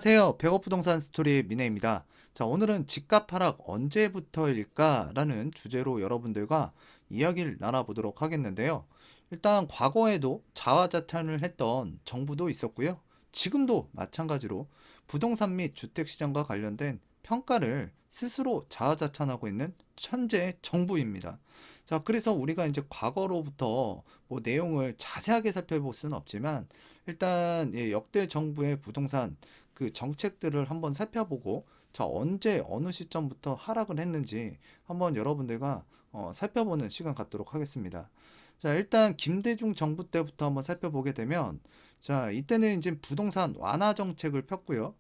안녕하세요. 백업부동산 스토리 미네입니다. 자, 오늘은 집값 하락 언제부터일까라는 주제로 여러분들과 이야기를 나눠보도록 하겠는데요. 일단 과거에도 자화자찬을 했던 정부도 있었고요. 지금도 마찬가지로 부동산 및 주택시장과 관련된 평가를 스스로 자화자찬하고 있는 현재 정부입니다. 자, 그래서 우리가 이제 과거로부터 뭐 내용을 자세하게 살펴볼 수는 없지만 일단 역대 정부의 부동산 그 정책들을 한번 살펴보고 자 언제 어느 시점부터 하락을 했는지 한번 여러분들과 살펴보는 시간 갖도록 하겠습니다. 자 일단 김대중 정부 때부터 한번 살펴보게 되면 자 이때는 이제 부동산 완화 정책을 폈고요.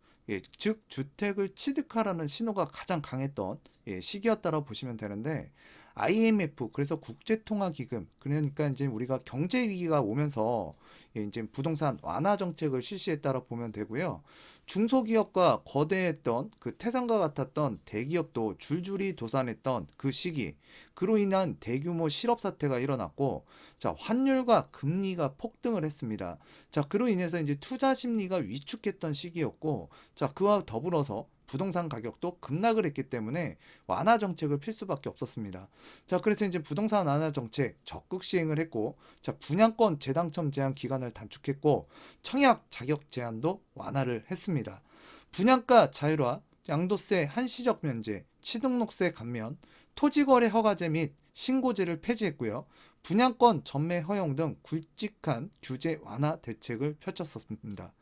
즉 주택을 취득하라는 신호가 가장 강했던 시기였다고 보시면 되는데 IMF 그래서 국제통화기금 그러니까 이제 우리가 경제 위기가 오면서 이제 부동산 완화 정책을 실시했다고 보면 되고요. 중소기업과 거대했던 그 태산과 같았던 대기업도 줄줄이 도산했던 그 시기, 그로 인한 대규모 실업 사태가 일어났고, 자, 환율과 금리가 폭등을 했습니다. 자, 그로 인해서 이제 투자 심리가 위축했던 시기였고, 자, 그와 더불어서 부동산 가격도 급락을 했기 때문에 완화 정책을 필 수밖에 없었습니다. 자, 그래서 이제 부동산 완화 정책 적극 시행을 했고, 자, 분양권 재당첨 제한 기간을 단축했고, 청약 자격 제한도 완화를 했습니다. 분양가 자율화, 양도세 한시적 면제, 취등록세 감면, 토지거래 허가제 및 신고제를 폐지했고요. 분양권 전매 허용 등 굵직한 규제 완화 대책을 펼쳤었습니다.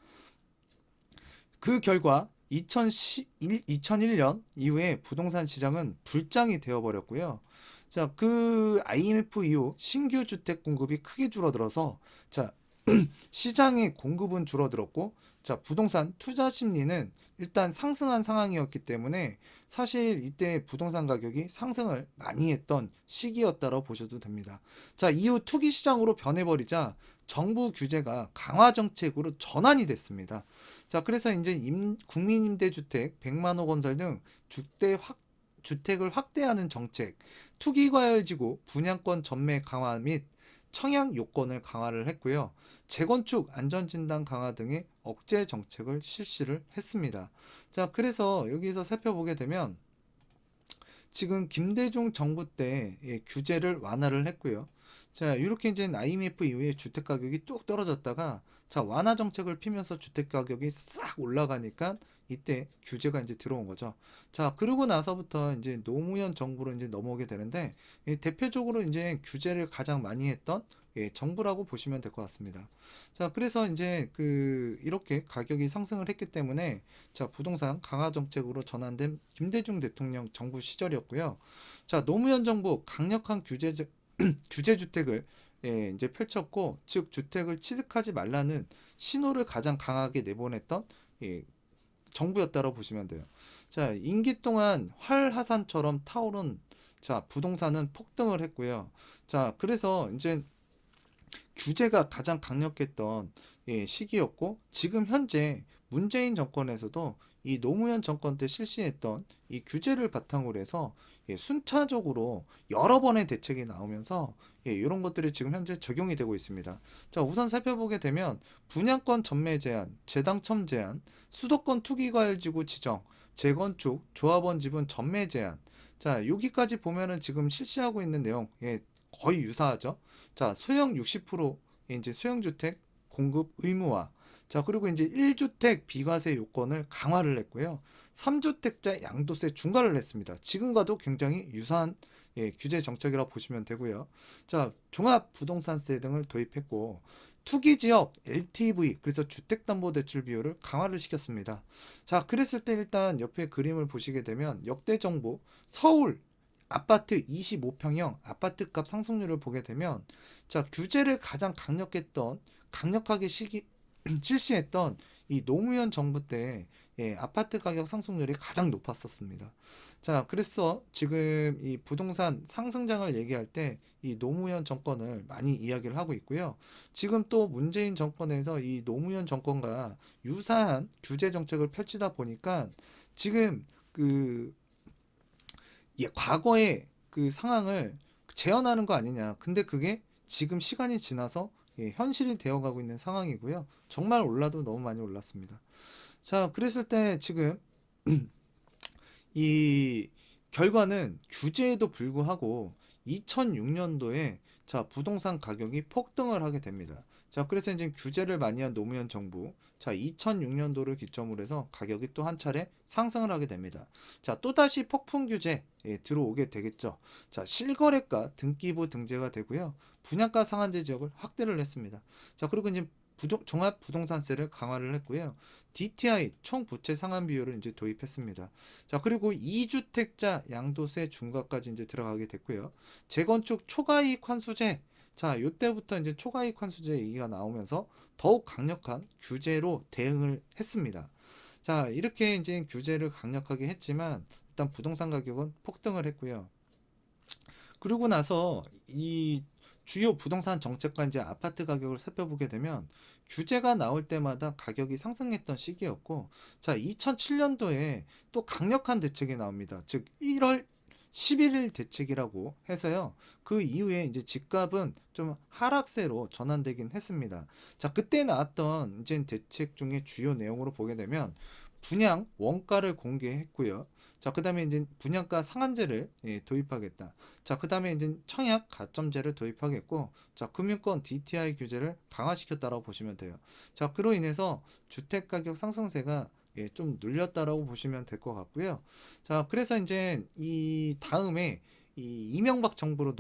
그 결과 2001년 이후에 부동산 시장은 불장이 되어버렸고요. 자, 그 IMF 이후 신규 주택 공급이 크게 줄어들어서 자, 시장의 공급은 줄어들었고 자 부동산 투자 심리는 일단 상승한 상황이었기 때문에 사실 이때 부동산 가격이 상승을 많이 했던 시기였다고 보셔도 됩니다. 자 이후 투기 시장으로 변해버리자 정부 규제가 강화 정책으로 전환이 됐습니다. 자 그래서 이제 국민임대주택 100만 호 건설 등 주택을 확대하는 정책, 투기과열지구 분양권 전매 강화 및 청약 요건을 강화를 했고요. 재건축 안전진단 강화 등의 억제 정책을 실시를 했습니다. 자, 그래서 여기서 살펴보게 되면 지금 김대중 정부 때 규제를 완화를 했고요. 자, 이렇게 이제 IMF 이후에 주택 가격이 뚝 떨어졌다가 자, 완화 정책을 피면서 주택 가격이 싹 올라가니까 이때 규제가 이제 들어온 거죠. 자, 그러고 나서부터 이제 노무현 정부로 이제 넘어오게 되는데 대표적으로 이제 규제를 가장 많이 했던 정부라고 보시면 될 것 같습니다. 자, 그래서 이제 그 이렇게 가격이 상승을 했기 때문에 자, 부동산 강화 정책으로 전환된 김대중 대통령 정부 시절이었고요. 자, 노무현 정부 강력한 규제 주택을 이제 펼쳤고, 즉 주택을 취득하지 말라는 신호를 가장 강하게 내보냈던 정부였다고 보시면 돼요. 자, 임기 동안 활화산처럼 타오른 자, 부동산은 폭등을 했고요. 자, 그래서 이제 규제가 가장 강력했던 시기였고 지금 현재 문재인 정권에서도 이 노무현 정권 때 실시했던 이 규제를 바탕으로 해서 순차적으로 여러 번의 대책이 나오면서 이런 것들이 지금 현재 적용이 되고 있습니다. 자, 우선 살펴보게 되면 분양권 전매 제한, 재당첨 제한, 수도권 투기과열지구 지정, 재건축, 조합원 지분 전매 제한. 자, 여기까지 보면은 지금 실시하고 있는 내용 거의 유사하죠. 자, 소형 60% 이제 소형주택 공급 의무화. 자, 그리고 이제 1주택 비과세 요건을 강화를 했고요. 3주택자 양도세 중과를 했습니다. 지금과도 굉장히 유사한 규제 정책이라고 보시면 되고요. 자, 종합부동산세 등을 도입했고, 투기지역 LTV, 그래서 주택담보대출 비율을 강화를 시켰습니다. 자, 그랬을 때 일단 옆에 그림을 보시게 되면 역대 정부 서울 아파트 25평형 아파트 값 상승률을 보게 되면 자 규제를 가장 강력하게 실시했던 이 노무현 정부 때 아파트 가격 상승률이 가장 높았었습니다. 자 그래서 지금 이 부동산 상승장을 얘기할 때 이 노무현 정권을 많이 이야기를 하고 있고요. 지금 또 문재인 정권에서 이 노무현 정권과 유사한 규제 정책을 펼치다 보니까 지금 그 과거의 그 상황을 재현하는 거 아니냐. 근데 그게 지금 시간이 지나서 현실이 되어가고 있는 상황이고요. 정말 올라도 너무 많이 올랐습니다. 자, 그랬을 때 지금 이 결과는 규제에도 불구하고 2006년도에 자, 부동산 가격이 폭등을 하게 됩니다. 자, 그래서 이제 규제를 많이 한 노무현 정부, 자, 2006년도를 기점으로 해서 가격이 또 한 차례 상승을 하게 됩니다. 자, 또다시 폭풍 규제 들어오게 되겠죠. 자, 실거래가 등기부 등재가 되고요. 분양가 상한제 지역을 확대를 했습니다. 자, 그리고 이제 종합 부동산세를 강화를 했고요. DTI 총 부채 상환 비율을 이제 도입했습니다. 자, 그리고 2주택자 양도세 중과까지 이제 들어가게 됐고요. 재건축 초과이익 환수제. 자, 요때부터 이제 초과이익 환수제 얘기가 나오면서 더욱 강력한 규제로 대응을 했습니다. 자, 이렇게 이제 규제를 강력하게 했지만 일단 부동산 가격은 폭등을 했고요. 그러고 나서 이 주요 부동산 정책과 이제 아파트 가격을 살펴보게 되면 규제가 나올 때마다 가격이 상승했던 시기였고, 자, 2007년도에 또 강력한 대책이 나옵니다. 즉 1월 11일 대책이라고 해서요. 그 이후에 이제 집값은 좀 하락세로 전환되긴 했습니다. 자, 그때 나왔던 이제 대책 중에 주요 내용으로 보게 되면 분양 원가를 공개했고요. 자, 그 다음에 이제 분양가 상한제를 도입하겠다. 자, 그 다음에 이제 청약 가점제를 도입하겠고, 자, 금융권 DTI 규제를 강화시켰다라고 보시면 돼요. 자, 그로 인해서 주택가격 상승세가 좀 눌렸다라고 보시면 될 것 같고요. 자, 그래서 이제 이 다음에 이 이명박 정부로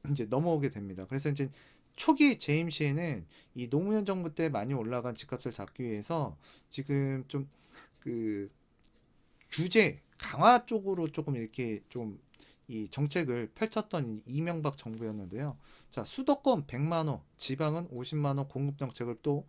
이제 넘어오게 됩니다. 그래서 이제 초기 재임 시에는 이 노무현 정부 때 많이 올라간 집값을 잡기 위해서 지금 좀 그 규제 강화 쪽으로 조금 이렇게 좀 이 정책을 펼쳤던 이명박 정부였는데요. 자, 수도권 100만 호, 지방은 50만 호 공급 정책을 또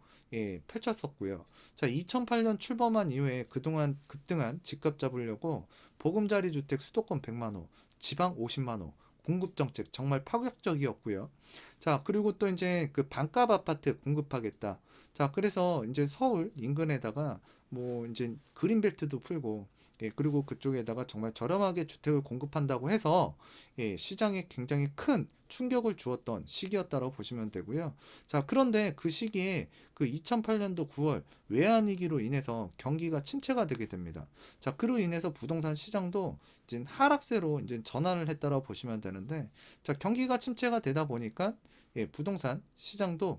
펼쳤었고요. 자, 2008년 출범한 이후에 그동안 급등한 집값 잡으려고 보금자리 주택 수도권 100만 호, 지방 50만 호 공급 정책 정말 파격적이었고요. 자, 그리고 또 이제 그 반값 아파트 공급하겠다. 자, 그래서 이제 서울 인근에다가 뭐 이제 그린벨트도 풀고, 그리고 그쪽에다가 정말 저렴하게 주택을 공급한다고 해서 시장에 굉장히 큰 충격을 주었던 시기였다고 보시면 되고요. 자, 그런데 그 시기에 그 2008년도 9월 외환위기로 인해서 경기가 침체가 되게 됩니다. 자, 그로 인해서 부동산 시장도 이제 하락세로 이제 전환을 했다고 보시면 되는데, 자, 경기가 침체가 되다 보니까 부동산 시장도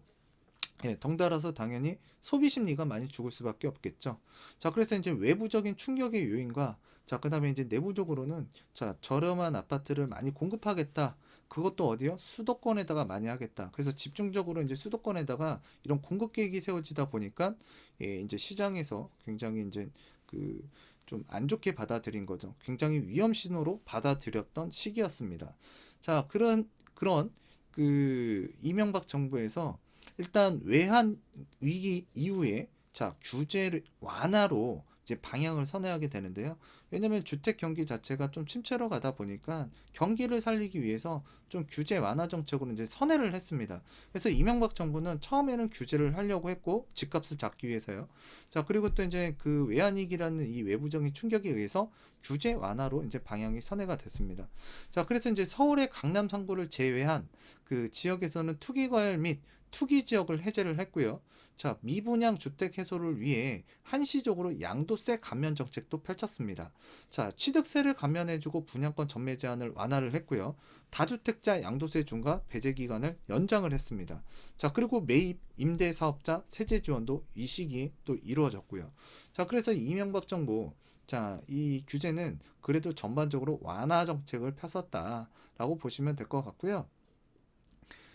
덩달아서 당연히 소비 심리가 많이 죽을 수밖에 없겠죠. 자, 그래서 이제 외부적인 충격의 요인과 자, 그다음에 이제 내부적으로는 자, 저렴한 아파트를 많이 공급하겠다. 그것도 어디요? 수도권에다가 많이 하겠다. 그래서 집중적으로 이제 수도권에다가 이런 공급 계획이 세워지다 보니까 이제 시장에서 굉장히 이제 그 좀 안 좋게 받아들인 거죠. 굉장히 위험 신호로 받아들였던 시기였습니다. 자, 그런 그 이명박 정부에서 일단 외환 위기 이후에 자, 규제를 완화로 이제 방향을 선회하게 되는데요. 왜냐하면 주택 경기 자체가 좀 침체로 가다 보니까 경기를 살리기 위해서 좀 규제 완화 정책으로 이제 선회를 했습니다. 그래서 이명박 정부는 처음에는 규제를 하려고 했고 집값을 잡기 위해서요. 자, 그리고 또 이제 그 외환위기라는 이 외부적인 충격에 의해서 규제 완화로 이제 방향이 선회가 됐습니다. 자, 그래서 이제 서울의 강남 3구를 제외한 그 지역에서는 투기과열 및 투기 지역을 해제를 했고요. 자, 미분양 주택 해소를 위해 한시적으로 양도세 감면 정책도 펼쳤습니다. 자, 취득세를 감면해주고 분양권 전매 제한을 완화를 했고요. 다주택자 양도세 중과 배제 기간을 연장을 했습니다. 자, 그리고 매입 임대 사업자 세제 지원도 이 시기에 또 이루어졌고요. 자, 그래서 이명박 정부 자, 이 규제는 그래도 전반적으로 완화 정책을 폈었다라고 보시면 될 것 같고요.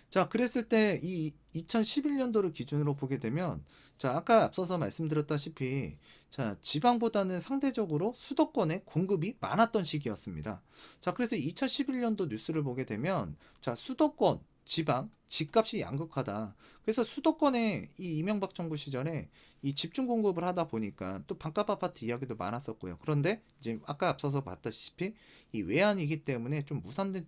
자, 그랬을 때 이 2011년도를 기준으로 보게 되면 자, 아까 앞서서 말씀드렸다시피 자, 지방보다는 상대적으로 수도권에 공급이 많았던 시기였습니다. 자, 그래서 2011년도 뉴스를 보게 되면 자, 수도권, 지방, 집값이 양극화다. 그래서 수도권에 이 이명박 정부 시절에 이 집중 공급을 하다 보니까 또 반값 아파트 이야기도 많았었고요. 그런데 이제 아까 앞서서 봤다시피 이 외환이기 때문에 좀 무산된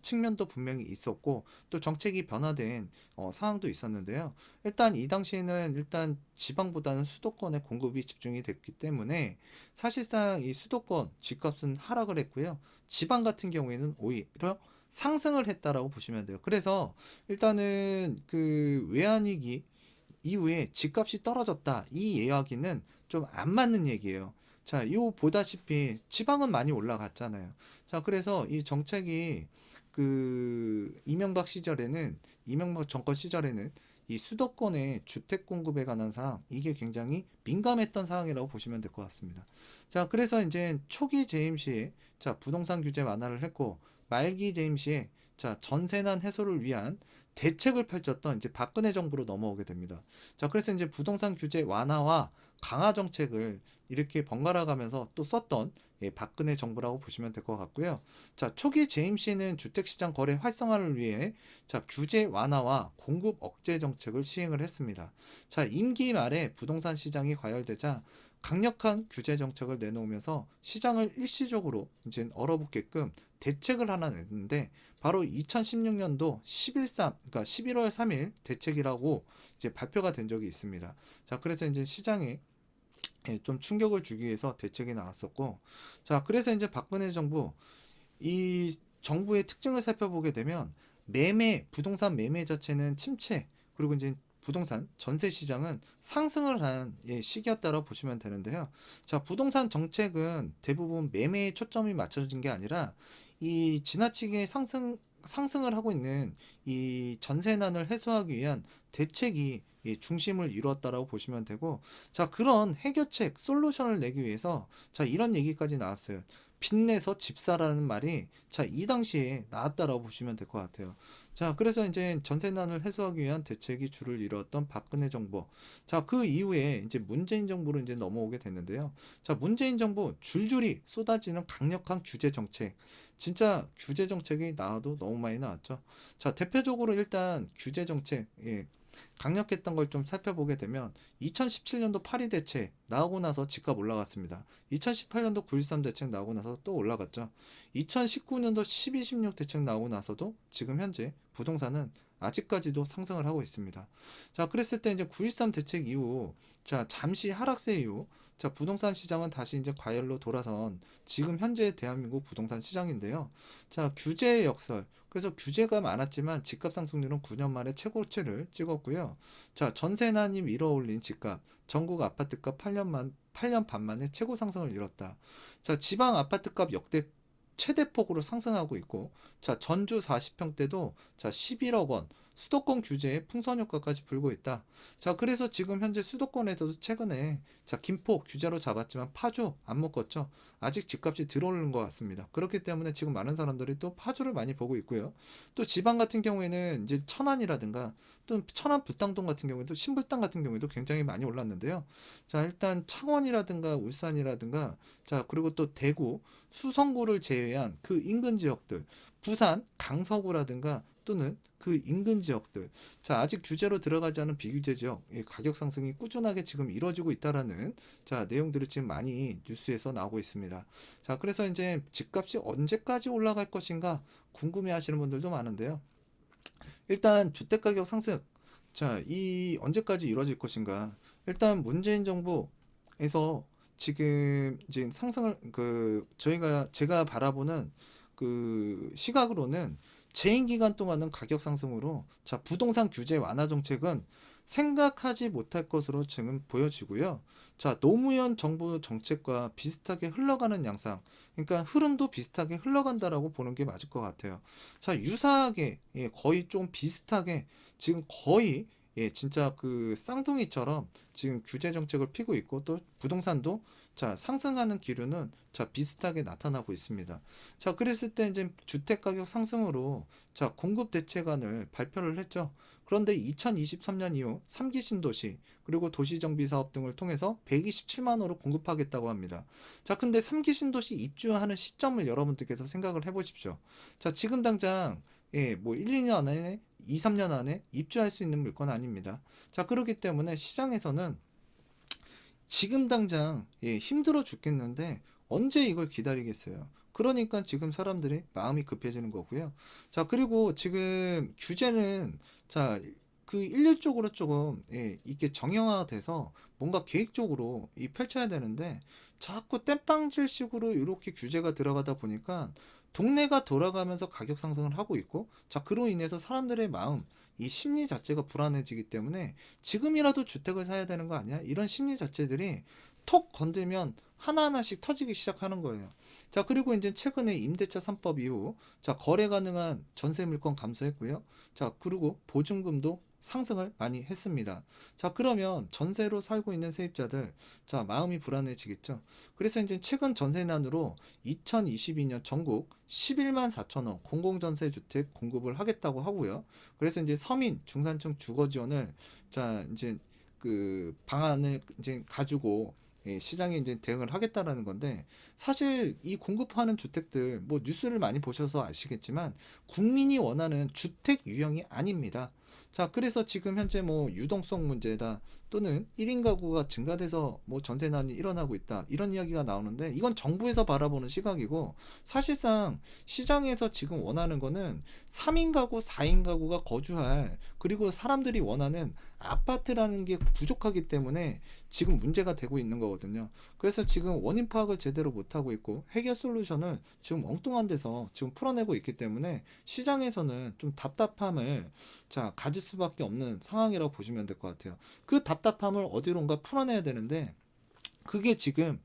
측면도 분명히 있었고 또 정책이 변화된 상황도 있었는데요. 일단 이 당시에는 일단 지방보다는 수도권에 공급이 집중이 됐기 때문에 사실상 이 수도권 집값은 하락을 했고요. 지방 같은 경우에는 오히려 상승을 했다라고 보시면 돼요. 그래서 일단은 그 외환위기 이후에 집값이 떨어졌다. 이 이야기는 좀 안 맞는 얘기예요. 자, 요 보다시피 지방은 많이 올라갔잖아요. 자, 그래서 이 정책이 그 이명박 정권 시절에는 이 수도권의 주택 공급에 관한 사항, 이게 굉장히 민감했던 사항이라고 보시면 될 것 같습니다. 자, 그래서 이제 초기 재임 시에 자, 부동산 규제 완화를 했고, 말기 재임 시에 자, 전세난 해소를 위한 대책을 펼쳤던 이제 박근혜 정부로 넘어오게 됩니다. 자, 그래서 이제 부동산 규제 완화와 강화 정책을 이렇게 번갈아 가면서 또 썼던 예, 박근혜 정부라고 보시면 될 것 같고요. 자, 초기 재임 시에는 주택시장 거래 활성화를 위해 자, 규제 완화와 공급 억제 정책을 시행을 했습니다. 자, 임기 말에 부동산 시장이 과열되자 강력한 규제 정책을 내놓으면서 시장을 일시적으로 이제 얼어붙게끔 대책을 하나 냈는데 바로 2016년도 11.3 그러니까 11월 3일 대책이라고 이제 발표가 된 적이 있습니다. 자, 그래서 이제 시장에 예, 좀 충격을 주기 위해서 대책이 나왔었고, 자, 그래서 이제 박근혜 정부 이 정부의 특징을 살펴보게 되면 부동산 매매 자체는 침체, 그리고 이제 부동산 전세 시장은 상승을 한 예, 시기였다고 보시면 되는데요. 자, 부동산 정책은 대부분 매매에 초점이 맞춰진 게 아니라 이 지나치게 상승을 하고 있는 이 전세난을 해소하기 위한 대책이 이 중심을 이루었다라고 보시면 되고, 자, 그런 해결책, 솔루션을 내기 위해서 자, 이런 얘기까지 나왔어요. 빚내서 집사라는 말이 자, 이 당시에 나왔다라고 보시면 될 것 같아요. 자, 그래서 이제 전세난을 해소하기 위한 대책이 줄을 이루었던 박근혜 정부. 자, 그 이후에 이제 문재인 정부로 이제 넘어오게 됐는데요. 자, 문재인 정부 줄줄이 쏟아지는 강력한 규제 정책. 진짜 규제 정책이 나와도 너무 많이 나왔죠. 자, 대표적으로 일단 규제 정책, 예, 강력했던 걸 좀 살펴보게 되면 2017년도 파리 대책 나오고 나서 집값 올라갔습니다. 2018년도 9.13 대책 나오고 나서 또 올라갔죠. 2019년도 12, 16 대책 나오고 나서도 지금 현재 부동산은 아직까지도 상승을 하고 있습니다. 자, 그랬을 때 이제 9.13 대책 이후, 자, 잠시 하락세 이후, 자, 부동산 시장은 다시 이제 과열로 돌아선 지금 현재 대한민국 부동산 시장인데요. 자, 규제의 역설. 그래서 규제가 많았지만 집값 상승률은 9년 만에 최고치를 찍었고요. 자, 전세난이 밀어올린 집값, 전국 아파트값 8년 반 만에 최고 상승을 이뤘다. 자, 지방 아파트값 역대 최대 폭으로 상승하고 있고, 자, 전주 40평대도 자, 11억 원, 수도권 규제에 풍선 효과까지 불고 있다. 자, 그래서 지금 현재 수도권에서도 최근에 자, 김포 규제로 잡았지만 파주 안 묶었죠. 아직 집값이 들어오는 것 같습니다. 그렇기 때문에 지금 많은 사람들이 또 파주를 많이 보고 있고요. 또 지방 같은 경우에는 이제 천안이라든가 또 천안 불당동 같은 경우에도 신불당 같은 경우에도 굉장히 많이 올랐는데요. 자, 일단 창원이라든가 울산이라든가 자, 그리고 또 대구, 수성구를 제외한 그 인근 지역들, 부산, 강서구라든가 또는 그 인근 지역들, 자, 아직 규제로 들어가지 않은 비규제 지역, 가격 상승이 꾸준하게 지금 이루어지고 있다라는 자, 내용들이 지금 많이 뉴스에서 나오고 있습니다. 자, 그래서 이제 집값이 언제까지 올라갈 것인가 궁금해 하시는 분들도 많은데요. 일단 주택가격 상승, 자, 이 언제까지 이루어질 것인가? 일단 문재인 정부에서 지금 이제 상승을 제가 바라보는 그 시각으로는 재임 기간 동안은 가격 상승으로 자, 부동산 규제 완화 정책은 생각하지 못할 것으로 지금 보여지고요. 자, 노무현 정부 정책과 비슷하게 흘러가는 양상, 그러니까 흐름도 비슷하게 흘러간다라고 보는 게 맞을 것 같아요. 자, 유사하게 예, 거의 좀 비슷하게 지금 거의 예, 진짜 그 쌍둥이처럼 지금 규제 정책을 피고 있고 또 부동산도 자, 상승하는 기류는 자, 비슷하게 나타나고 있습니다. 자, 그랬을 때 이제 주택 가격 상승으로 자, 공급 대책안을 발표를 했죠. 그런데 2023년 이후 3기 신도시 그리고 도시정비 사업 등을 통해서 127만 호로 공급하겠다고 합니다. 자, 근데 3기 신도시 입주하는 시점을 여러분들께서 생각을 해보십시오. 자, 지금 당장 예, 뭐 1, 2년 안에 2, 3년 안에 입주할 수 있는 물건 아닙니다. 자, 그렇기 때문에 시장에서는 지금 당장 예, 힘들어 죽겠는데 언제 이걸 기다리겠어요. 그러니까 지금 사람들이 마음이 급해지는 거고요. 자, 그리고 지금 규제는 자, 그 일률적으로 조금 예, 이게 정형화돼서 뭔가 계획적으로 펼쳐야 되는데 자꾸 땜빵질식으로 이렇게 규제가 들어가다 보니까 동네가 돌아가면서 가격 상승을 하고 있고 자, 그로 인해서 사람들의 마음 이 심리 자체가 불안해지기 때문에 지금이라도 주택을 사야 되는 거 아니야? 이런 심리 자체들이 톡 건들면 하나하나씩 터지기 시작하는 거예요. 자, 그리고 이제 최근에 임대차 3법 이후 자, 거래 가능한 전세 물건 감소했고요. 자, 그리고 보증금도 상승을 많이 했습니다. 자, 그러면 전세로 살고 있는 세입자들, 자, 마음이 불안해지겠죠. 그래서 이제 최근 전세난으로 2022년 전국 11만 4천 호 공공전세 주택 공급을 하겠다고 하고요. 그래서 이제 서민 중산층 주거 지원을 자, 이제 그 방안을 이제 가지고 시장에 이제 대응을 하겠다라는 건데, 사실 이 공급하는 주택들 뭐 뉴스를 많이 보셔서 아시겠지만 국민이 원하는 주택 유형이 아닙니다. 자, 그래서 지금 현재 뭐 유동성 문제다, 또는 1인 가구가 증가돼서 뭐 전세난이 일어나고 있다, 이런 이야기가 나오는데, 이건 정부에서 바라보는 시각이고, 사실상 시장에서 지금 원하는 거는 3인 가구, 4인 가구가 거주할, 그리고 사람들이 원하는 아파트라는 게 부족하기 때문에 지금 문제가 되고 있는 거거든요. 그래서 지금 원인 파악을 제대로 못하고 있고, 해결 솔루션을 지금 엉뚱한 데서 지금 풀어내고 있기 때문에 시장에서는 좀 답답함을 자, 가질 수밖에 없는 상황이라고 보시면 될 것 같아요. 그 답답함을 어디론가 풀어내야 되는데, 그게 지금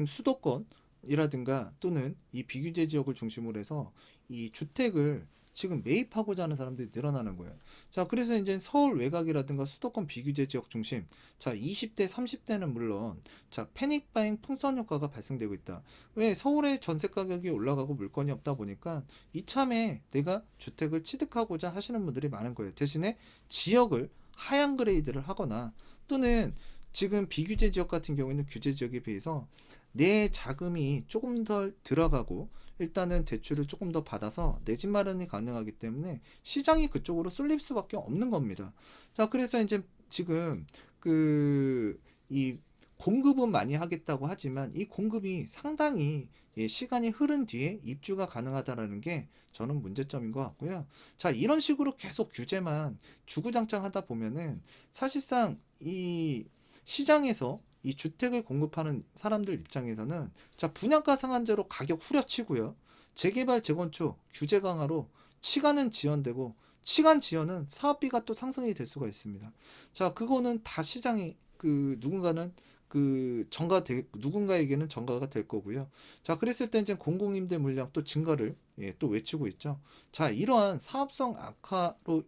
수도권이라든가 또는 이 비규제 지역을 중심으로 해서 이 주택을 지금 매입하고자 하는 사람들이 늘어나는 거예요. 자, 그래서 이제 서울 외곽이라든가 수도권 비규제 지역 중심, 자, 20대, 30대는 물론, 자, 패닉 바잉 풍선 효과가 발생되고 있다. 왜? 서울의 전세 가격이 올라가고 물건이 없다 보니까 이참에 내가 주택을 취득하고자 하시는 분들이 많은 거예요. 대신에 지역을 하향 그레이드를 하거나, 또는 지금 비규제 지역 같은 경우에는 규제 지역에 비해서 내 자금이 조금 더 들어가고, 일단은 대출을 조금 더 받아서 내 집 마련이 가능하기 때문에 시장이 그쪽으로 쏠릴 수밖에 없는 겁니다. 자, 그래서 이제 지금 이 공급은 많이 하겠다고 하지만 이 공급이 상당히 시간이 흐른 뒤에 입주가 가능하다라는 게 저는 문제점인 것 같고요. 자, 이런 식으로 계속 규제만 주구장창 하다 보면은 사실상 이 시장에서 이 주택을 공급하는 사람들 입장에서는, 자, 분양가 상한제로 가격 후려치고요. 재개발 재건축 규제 강화로 치가는 지연되고, 치간 지연은 사업비가 또 상승이 될 수가 있습니다. 자, 그거는 다 시장이 누군가는 누군가에게는 전가가 될 거고요. 자, 그랬을 때 이제 공공임대 물량 또 증가를 또 외치고 있죠. 자, 이러한 사업성 악화로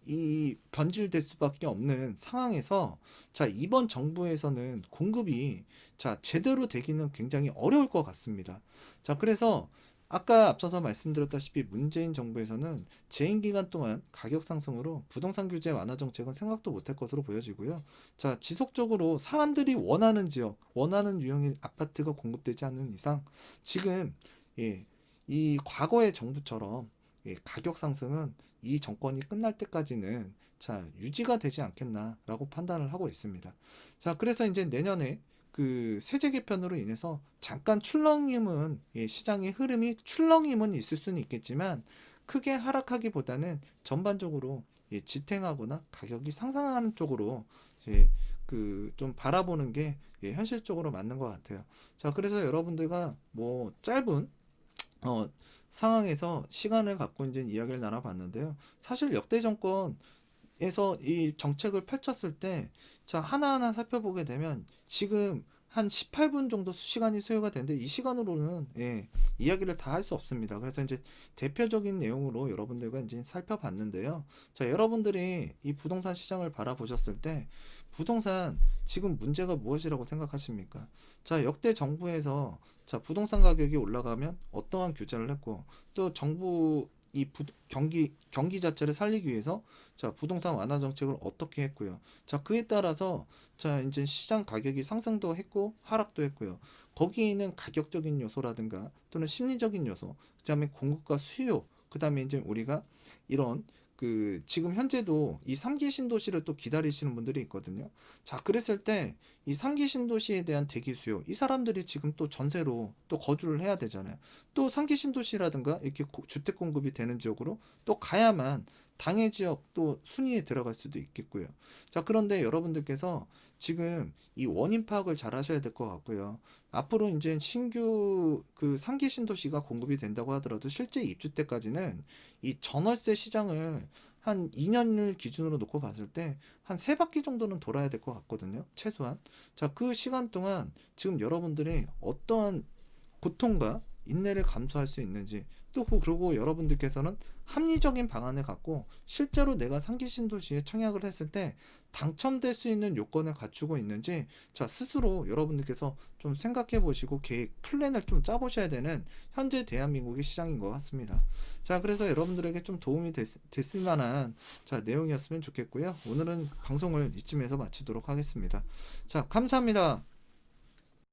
이 변질될 수밖에 없는 상황에서, 자, 이번 정부에서는 공급이 자, 제대로 되기는 굉장히 어려울 것 같습니다. 자, 그래서 아까 앞서서 말씀드렸다시피 문재인 정부에서는 재임 기간 동안 가격 상승으로 부동산 규제 완화 정책은 생각도 못할 것으로 보여지고요. 자, 지속적으로 사람들이 원하는 지역, 원하는 유형의 아파트가 공급되지 않는 이상 지금 이 과거의 정부처럼 가격 상승은 이 정권이 끝날 때까지는 자, 유지가 되지 않겠나라고 판단을 하고 있습니다. 자, 그래서 이제 내년에 세제 개편으로 인해서 잠깐 출렁임은 시장의 흐름이 출렁임은 있을 수는 있겠지만 크게 하락하기보다는 전반적으로 지탱하거나 가격이 상승하는 쪽으로 좀 바라보는 게 현실적으로 맞는 것 같아요. 자, 그래서 여러분들과 뭐 짧은 어, 상황에서 시간을 갖고 이제 이야기를 나눠봤는데요. 사실 역대 정권에서 이 정책을 펼쳤을 때, 자, 하나하나 살펴보게 되면 지금 한 18분 정도 시간이 소요가 되는데, 이 시간으로는 이야기를 다 할 수 없습니다. 그래서 이제 대표적인 내용으로 여러분들과 이제 살펴봤는데요. 자, 여러분들이 이 부동산 시장을 바라보셨을 때 부동산 지금 문제가 무엇이라고 생각하십니까? 자, 역대 정부에서 자, 부동산 가격이 올라가면 어떠한 규제를 했고, 또 정부 경기 자체를 살리기 위해서 자, 부동산 완화 정책을 어떻게 했고요. 자, 그에 따라서 자, 이제 시장 가격이 상승도 했고 하락도 했고요. 거기에 있는 가격적인 요소라든가 또는 심리적인 요소, 그다음에 공급과 수요, 그다음에 이제 우리가 이런 지금 현재도 이 3기 신도시를 또 기다리시는 분들이 있거든요. 자, 그랬을 때 이 3기 신도시에 대한 대기 수요, 이 사람들이 지금 또 전세로 또 거주를 해야 되잖아요. 또 3기 신도시라든가 이렇게 주택 공급이 되는 지역으로 또 가야만 당해 지역 또 순위에 들어갈 수도 있겠고요. 자, 그런데 여러분들께서 지금 이 원인 파악을 잘 하셔야 될 것 같고요. 앞으로 이제 신규 3기 신도시가 공급이 된다고 하더라도 실제 입주 때까지는 이 전월세 시장을 한 2년을 기준으로 놓고 봤을 때 한 3바퀴 정도는 돌아야 될 것 같거든요. 최소한. 자, 그 시간 동안 지금 여러분들이 어떠한 고통과 인내를 감수할 수 있는지, 또 그리고 여러분들께서는 합리적인 방안을 갖고 실제로 내가 상기 신도시에 청약을 했을 때 당첨될 수 있는 요건을 갖추고 있는지, 자, 스스로 여러분들께서 좀 생각해 보시고 계획 플랜을 좀 짜보셔야 되는 현재 대한민국의 시장인 것 같습니다. 자, 그래서 여러분들에게 좀 도움이 됐을 만한 자 내용이었으면 좋겠고요. 오늘은 방송을 이쯤에서 마치도록 하겠습니다. 자, 감사합니다.